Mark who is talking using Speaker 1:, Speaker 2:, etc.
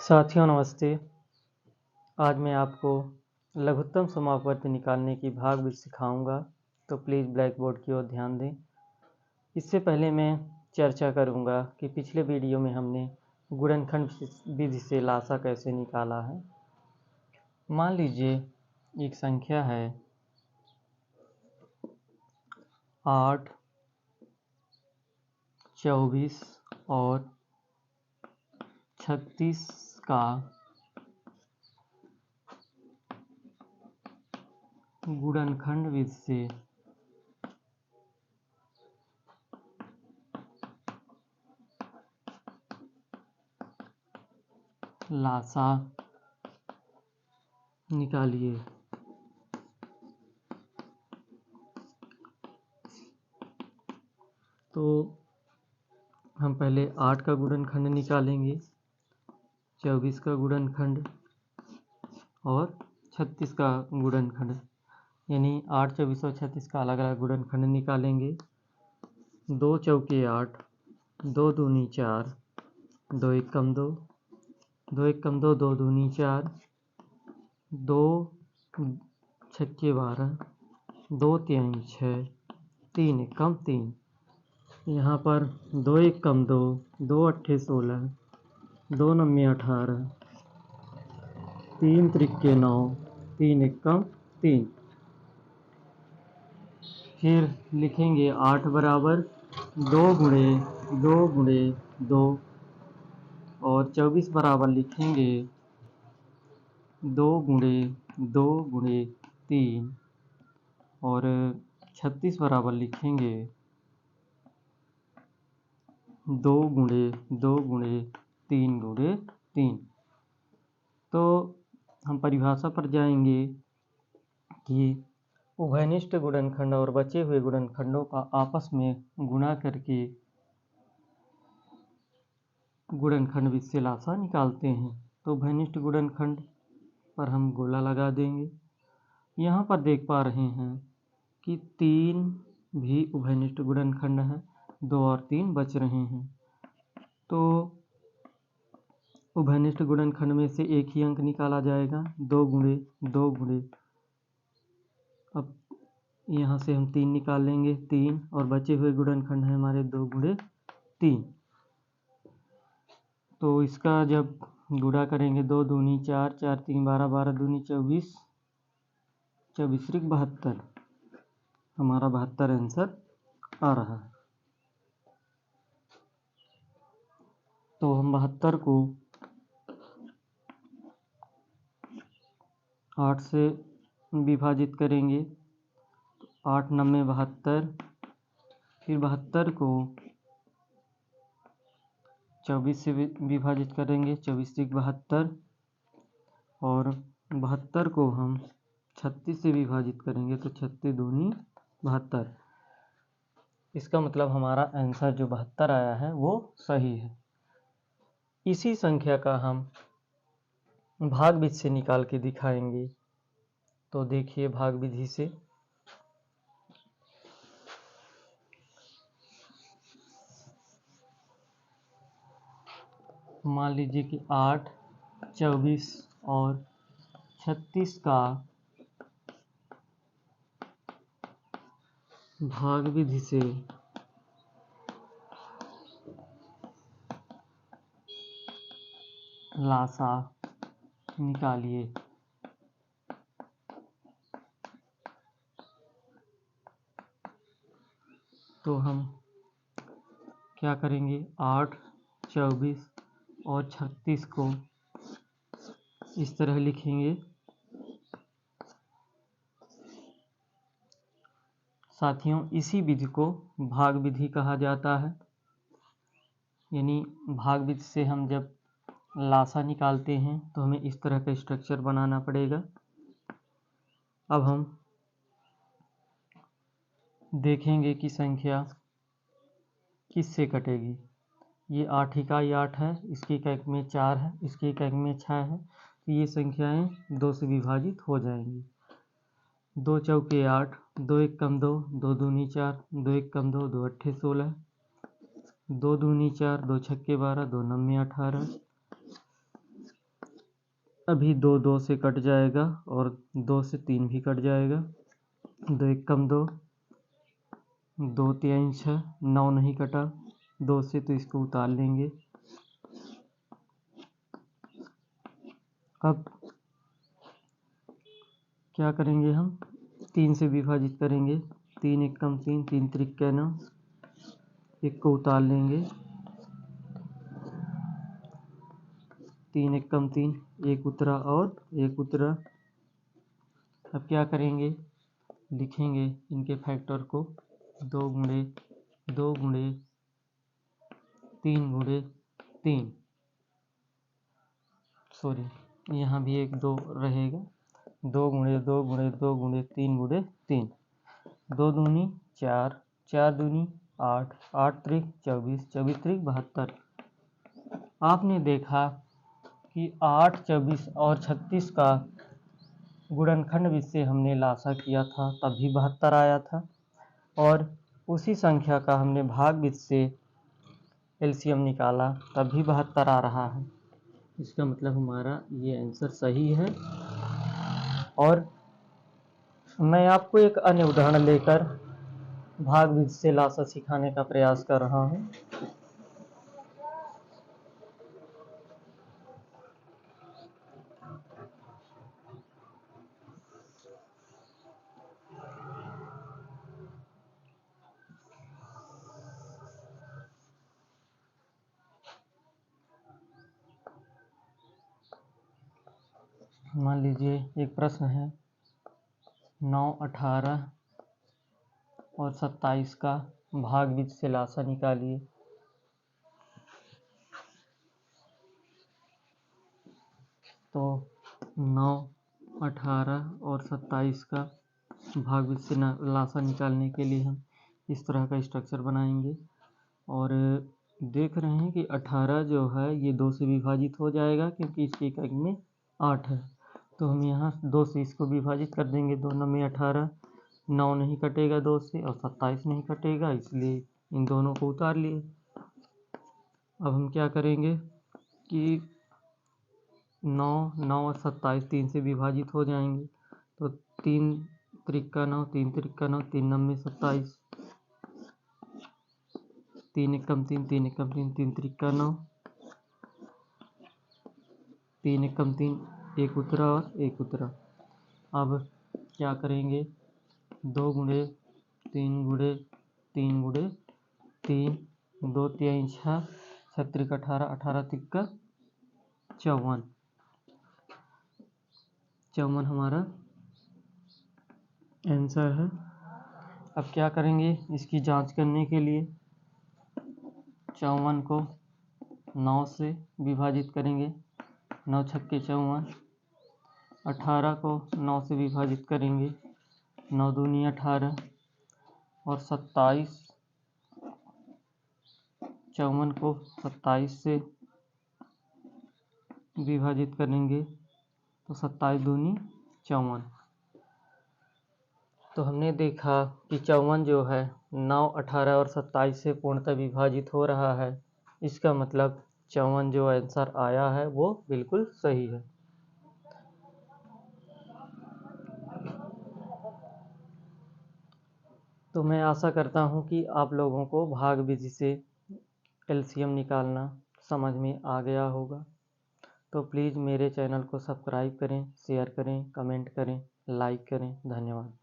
Speaker 1: साथियों नमस्ते। आज मैं आपको लघुत्तम समापवर्ती निकालने की भाग विधि सिखाऊंगा, तो प्लीज़ ब्लैक बोर्ड की ओर ध्यान दें। इससे पहले मैं चर्चा करूंगा कि पिछले वीडियो में हमने गुणनखंड विधि से लासा कैसे निकाला है। मान लीजिए एक संख्या है 8, 24 और 36 का गुणनखंड विधि से लासा निकालिए। तो हम पहले 8 का गुणनखंड निकालेंगे, 24 का गुणनखंड और 36 का गुणनखंड, यानी 8, 24 और 36 का अलग अलग गुणनखंड निकालेंगे। 2 चौके 8, 2 दूनी 4, 2 एक कम 2, 2 एक कम 2, 2 दूनी 4, 2 छक्के 12, 2 तिहाई 6, 3 एक कम 3। यहाँ पर 2 एक कम 2, 2 अट्ठे 16, 2 नम्मे 18, 3 त्रिक्के 9, 3 एक कम 3। फिर लिखेंगे 8 बराबर 2 गुणे 2 गुणे 2, और 24 बराबर लिखेंगे 2 गुणे 2 गुणे 3, और 36 बराबर लिखेंगे 2 गुणे 2 गुणे 3 गुणे 3। तो हम परिभाषा पर जाएंगे कि उभयनिष्ठ गुणनखंड और बचे हुए गुणनखंडों का आपस में गुणा करके गुणनखंड विधि से लासा निकालते हैं। तो उभयनिष्ठ गुणनखंड पर हम गोला लगा देंगे। यहाँ पर देख पा रहे हैं कि 3 भी उभयनिष्ठ गुणनखंड है, 2 और 3 बच रहे हैं। तो उभयनिष्ठ गुणनखंड में से एक ही अंक निकाला जाएगा, 2 गुणे 2 गुणे। अब यहाँ से हम 3 निकाल लेंगे, 3, और बचे हुए गुणनखंड है हमारे 2 गुणे 3। तो इसका जब गुणा करेंगे 2 दूनी 4, 4 3 12, 12 दूनी 24, 24 त्रिक 72, हमारा 72 आंसर आ रहा है। तो हम 72 को 8 से विभाजित करेंगे, 8 नम्मे 72, फिर 72 को 24 से विभाजित करेंगे, 24 त्रिक 72, और 72 को हम 36 से विभाजित करेंगे, तो 36 दूनी 72। इसका मतलब हमारा आंसर जो 72 आया है वो सही है। इसी संख्या का हम भाग विधि से निकाल के दिखाएंगे। तो देखिए भाग विधि से मान लीजिए कि 8, 24 और 36 का भाग विधि से लासा निकालिए। तो हम क्या करेंगे, 8, 24 और 36 को इस तरह लिखेंगे। साथियों, इसी विधि को भाग विधि कहा जाता है। यानी भाग विधि से हम जब लासा निकालते हैं तो हमें इस तरह का स्ट्रक्चर बनाना पड़ेगा। अब हम देखेंगे कि संख्या किससे कटेगी। ये 8 इकाई 8 है, इसकी इकाई में 4 है, इसकी इकाई में 6 है, तो ये संख्याएं 2 से विभाजित हो जाएंगी। 2 चौके 8, 2 एक कम 2, 2 दूनी 4, 2 एक कम 2, 2 अट्ठे 16, 2 दूनी 4, 2 छक्के 12, 2 नम्मे 18, अभी 2 से कट जाएगा और 2 से 3 भी कट जाएगा। 2 एक कम 2, 2 3 6, 9 नहीं कटा 2 से, तो इसको उतार लेंगे। अब क्या करेंगे, हम 3 से विभाजित करेंगे। 3 एक कम 3, 3 त्रिक 9, एक को उतार लेंगे। 3 एक कम 3, एक उतरा और एक उतरा। अब क्या करेंगे, लिखेंगे इनके फैक्टर को 2 गुणे 2 गुणे 3 गुणे 3, सॉरी यहाँ भी एक 2 रहेगा। 2 गुणे 2 गुणे 2 गुणे 3 गुणे 3, 2 दूनी 4, 4 दूनी 8, 8 त्रिक 24, 24 त्रिक 72। आपने देखा कि 8, 24 और 36 का गुणनखंड जिससे हमने लासा किया था तब भी 72 आया था, और उसी संख्या का हमने भाग बीज से एलसीएम निकाला तब भी 72 आ रहा है। इसका मतलब हमारा ये आंसर सही है। और मैं आपको एक अन्य उदाहरण लेकर भाग बीज से लासा सिखाने का प्रयास कर रहा हूँ। मान लीजिए एक प्रश्न है, 9, 18 और 27 का भाग बीज से लासा निकालिए। तो 9, 18 और 27 का भाग बीज से लासा निकालने के लिए हम इस तरह का स्ट्रक्चर बनाएंगे। और देख रहे हैं कि 18 जो है ये 2 से विभाजित हो जाएगा क्योंकि इसकी इकाई में 8 है। तो हम यहाँ 2 से इसको विभाजित कर देंगे। 2 9 में 18, 9 नहीं कटेगा 2 से और 27 नहीं कटेगा, इसलिए इन दोनों को उतार लिए। अब हम क्या करेंगे कि 9, 9 और 27 3 से विभाजित हो जाएंगे। तो 3 त्रिक 9, 3 त्रिक 9, 3 9 में 27, 3 एक कम 3, 3 एक कम 3, 3 त्रिक 9, 3 एक कम 3, एक उतरा और एक उतरा। अब क्या करेंगे, 2 गुणे 3 गुणे 3 गुणे 3, 2 3 6, 6 त्रिक 18, 18 त्रिक 54, 54 हमारा आंसर है। अब क्या करेंगे, इसकी जांच करने के लिए 54 को 9 से विभाजित करेंगे। 9 छक्के 54, 18 को 9 से विभाजित करेंगे। 9 दूनी 18 और 27, 54 को 27 से विभाजित करेंगे तो 27 दूनी 54। तो हमने देखा कि 54 जो है 9, 18 और 27 से पूर्णतः विभाजित हो रहा है। इसका मतलब 54 जो आंसर आया है वो बिल्कुल सही है। तो मैं आशा करता हूँ कि आप लोगों को भाग विधि से एलसीएम निकालना समझ में आ गया होगा। तो प्लीज़ मेरे चैनल को सब्सक्राइब करें, शेयर करें, कमेंट करें, लाइक करें। धन्यवाद।